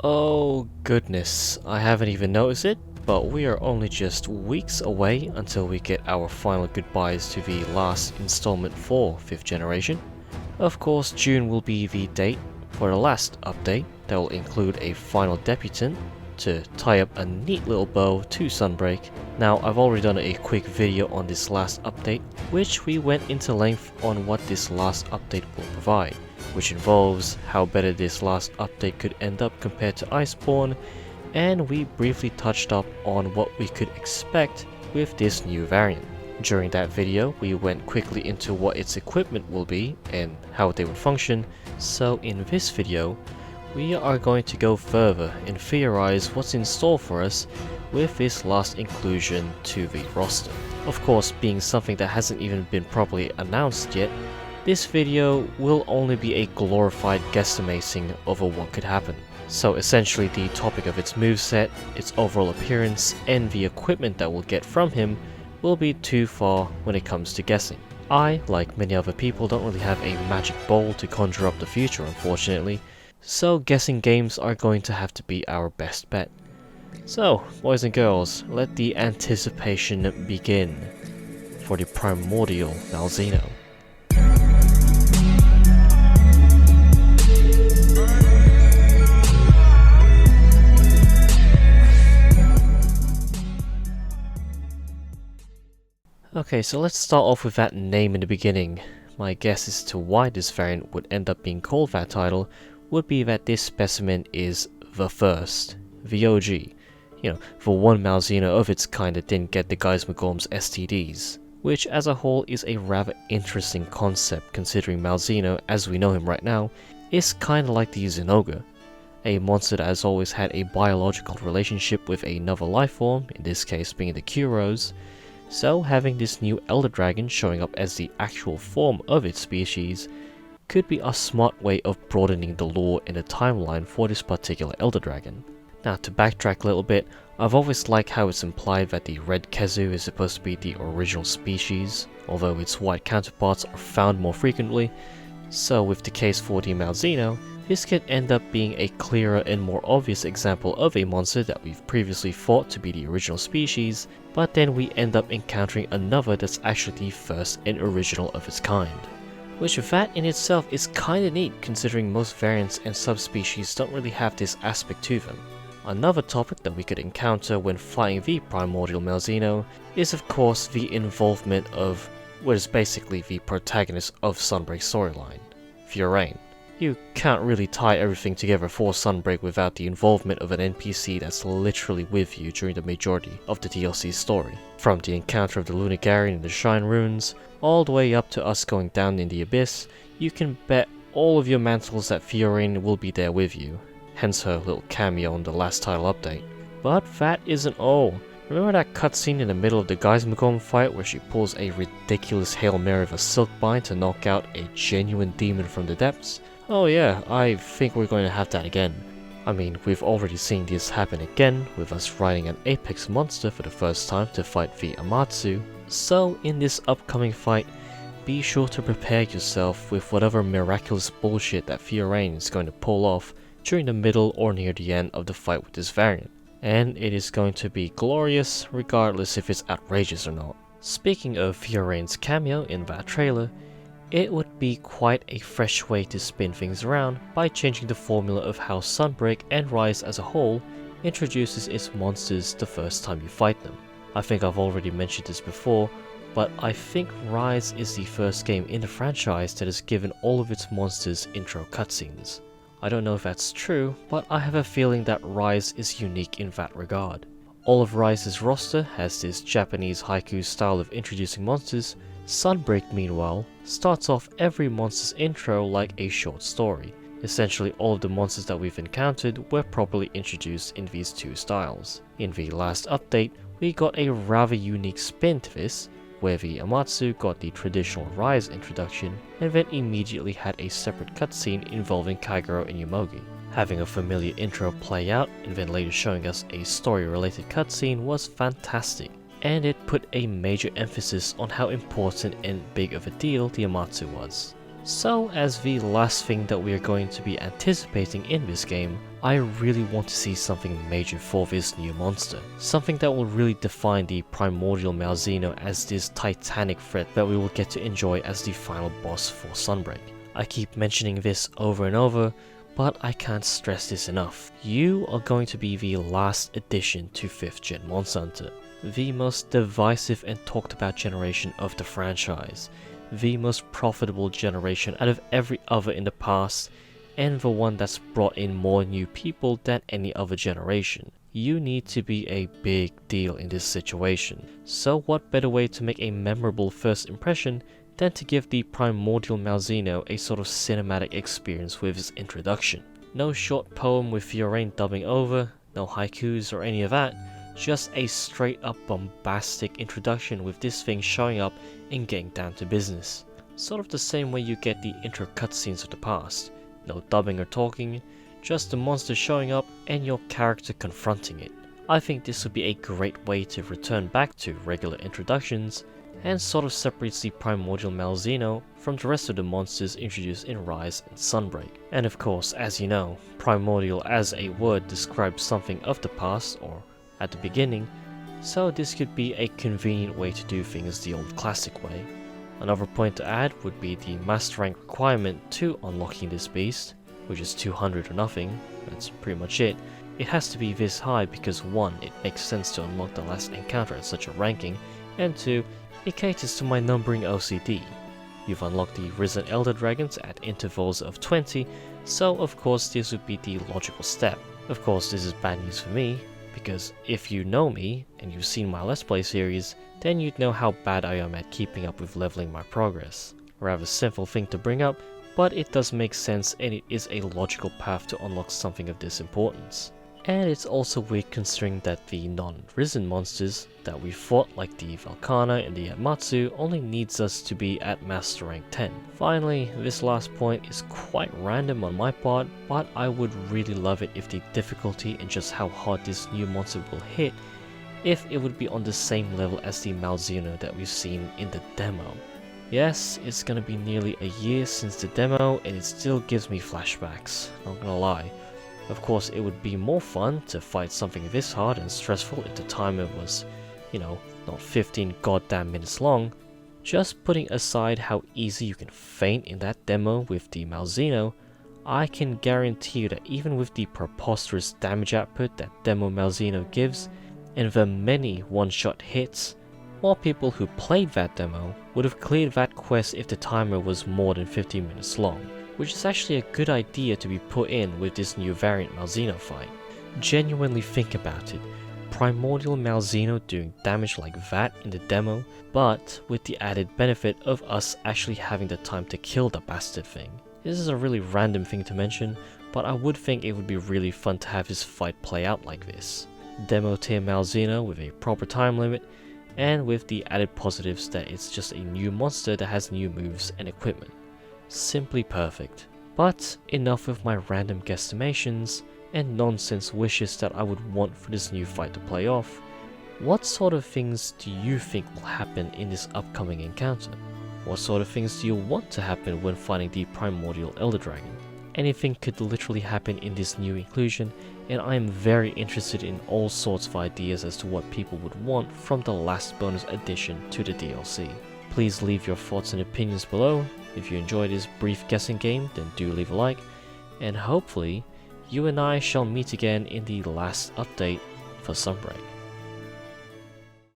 Oh goodness, I haven't even noticed it, but we are only just weeks away until we get our final goodbyes to the last installment for 5th generation. Of course, June will be the date for the last update that will include a final debutant to tie up a neat little bow to Sunbreak. Now, I've already done a quick video on this last update, which we went into length on what this last update will provide, which involves how better this last update could end up compared to Iceborne, and we briefly touched up on what we could expect with this new variant. During that video, we went quickly into what its equipment will be and how they would function, so in this video, we are going to go further and theorize what's in store for us with this last inclusion to the roster. Of course, being something that hasn't even been properly announced yet, this video will only be a glorified guesstimating over what could happen. So essentially the topic of its moveset, its overall appearance, and the equipment that we'll get from him will be too far when it comes to guessing. I, like many other people, don't really have a magic ball to conjure up the future, unfortunately, so guessing games are going to have to be our best bet. So, boys and girls, let the anticipation begin for the Primordial Malzeno. Okay, so let's start off with that name in the beginning. My guess as to why this variant would end up being called that title would be that this specimen is the first, the OG. You know, the one Malzeno of its kind that didn't get the Geismagorm's STDs. Which as a whole is a rather interesting concept considering Malzeno, as we know him right now, is kinda like the Zinogre. A monster that has always had a biological relationship with another life form, in this case being the Kuros. So having this new Elder Dragon showing up as the actual form of its species could be a smart way of broadening the lore and the timeline for this particular Elder Dragon. Now to backtrack a little bit, I've always liked how it's implied that the red Kezu is supposed to be the original species, although its white counterparts are found more frequently, so with the case for the Malzeno, this could end up being a clearer and more obvious example of a monster that we've previously thought to be the original species, but then we end up encountering another that's actually the first and original of its kind. Which that in itself is kinda neat considering most variants and subspecies don't really have this aspect to them. Another topic that we could encounter when fighting the Primordial Malzeno is of course the involvement of what is basically the protagonist of Sunbreak's storyline, Fiorane. You can't really tie everything together for Sunbreak without the involvement of an NPC that's literally with you during the majority of the DLC's story. From the encounter of the Lunigarian in the Shrine Ruins, all the way up to us going down in the Abyss, you can bet all of your mantles that Fiorane will be there with you, hence her little cameo in the last title update. But that isn't all. Remember that cutscene in the middle of the Geismagorm fight where she pulls a ridiculous Hail Mary of a Silkbind to knock out a genuine demon from the depths? Oh yeah, I think we're going to have that again. I mean, we've already seen this happen again with us riding an Apex monster for the first time to fight the Amatsu, so in this upcoming fight, be sure to prepare yourself with whatever miraculous bullshit that Fiorane is going to pull off during the middle or near the end of the fight with this variant. And it is going to be glorious regardless if it's outrageous or not. Speaking of Fiorane's cameo in that trailer, it would be quite a fresh way to spin things around by changing the formula of how Sunbreak and Rise as a whole introduces its monsters the first time you fight them. I think I've already mentioned this before, but I think Rise is the first game in the franchise that has given all of its monsters intro cutscenes. I don't know if that's true, but I have a feeling that Rise is unique in that regard. All of Rise's roster has this Japanese haiku style of introducing monsters. Sunbreak, meanwhile, starts off every monster's intro like a short story. Essentially all of the monsters that we've encountered were properly introduced in these two styles. In the last update, we got a rather unique spin to this, where the Amatsu got the traditional Rise introduction, and then immediately had a separate cutscene involving Kaigoro and Yumogi. Having a familiar intro play out, and then later showing us a story-related cutscene was fantastic, and it put a major emphasis on how important and big of a deal the Amatsu was. So as the last thing that we are going to be anticipating in this game, I really want to see something major for this new monster. Something that will really define the Primordial Malzeno as this titanic threat that we will get to enjoy as the final boss for Sunbreak. I keep mentioning this over and over, but I can't stress this enough. You are going to be the last addition to 5th Gen Monster Hunter. The most divisive and talked about generation of the franchise. The most profitable generation out of every other in the past, and the one that's brought in more new people than any other generation. You need to be a big deal in this situation. So what better way to make a memorable first impression than to give the Primordial Malzeno a sort of cinematic experience with its introduction. No short poem with Fiorane dubbing over, no haikus or any of that, just a straight up bombastic introduction with this thing showing up and getting down to business. Sort of the same way you get the intro cutscenes of the past. No dubbing or talking, just the monster showing up and your character confronting it. I think this would be a great way to return back to regular introductions and sort of separates the Primordial Malzeno from the rest of the monsters introduced in Rise and Sunbreak. And of course, as you know, Primordial as a word describes something of the past or at the beginning, so this could be a convenient way to do things the old classic way. Another point to add would be the master rank requirement to unlocking this beast, which is 200 or nothing. That's pretty much it. It has to be this high because 1, it makes sense to unlock the last encounter at such a ranking, and 2, it caters to my numbering OCD. You've unlocked the Risen Elder Dragons at intervals of 20, so of course this would be the logical step. Of course this is bad news for me, because if you know me, and you've seen my Let's Play series, then you'd know how bad I am at keeping up with leveling my progress. A rather simple thing to bring up, but it does make sense and it is a logical path to unlock something of this importance. And it's also weird considering that the non-risen monsters that we fought, like the Valkana and the Yatmatsu, only needs us to be at Master Rank 10. Finally, this last point is quite random on my part, but I would really love it if the difficulty and just how hard this new monster will hit, if it would be on the same level as the Malzeno that we've seen in the demo. Yes, it's gonna be nearly a year since the demo and it still gives me flashbacks, not gonna lie. Of course, it would be more fun to fight something this hard and stressful if the timer was, not 15 goddamn minutes long. Just putting aside how easy you can faint in that demo with the Malzeno, I can guarantee you that even with the preposterous damage output that demo Malzeno gives, and the many one-shot hits, more people who played that demo would have cleared that quest if the timer was more than 15 minutes long. Which is actually a good idea to be put in with this new variant Malzeno fight. Genuinely think about it, Primordial Malzeno doing damage like that in the demo, but with the added benefit of us actually having the time to kill the bastard thing. This is a really random thing to mention, but I would think it would be really fun to have this fight play out like this. Demo tier Malzeno with a proper time limit, and with the added positives that it's just a new monster that has new moves and equipment. Simply perfect. But enough of my random guesstimations and nonsense wishes that I would want for this new fight to play off. What sort of things do you think will happen in this upcoming encounter? What sort of things do you want to happen when fighting the Primordial Elder Dragon? Anything could literally happen in this new inclusion, and I am very interested in all sorts of ideas as to what people would want from the last bonus addition to the DLC. Please leave your thoughts and opinions below. If you enjoyed this brief guessing game, then do leave a like, and hopefully, you and I shall meet again in the last update for Sunbreak.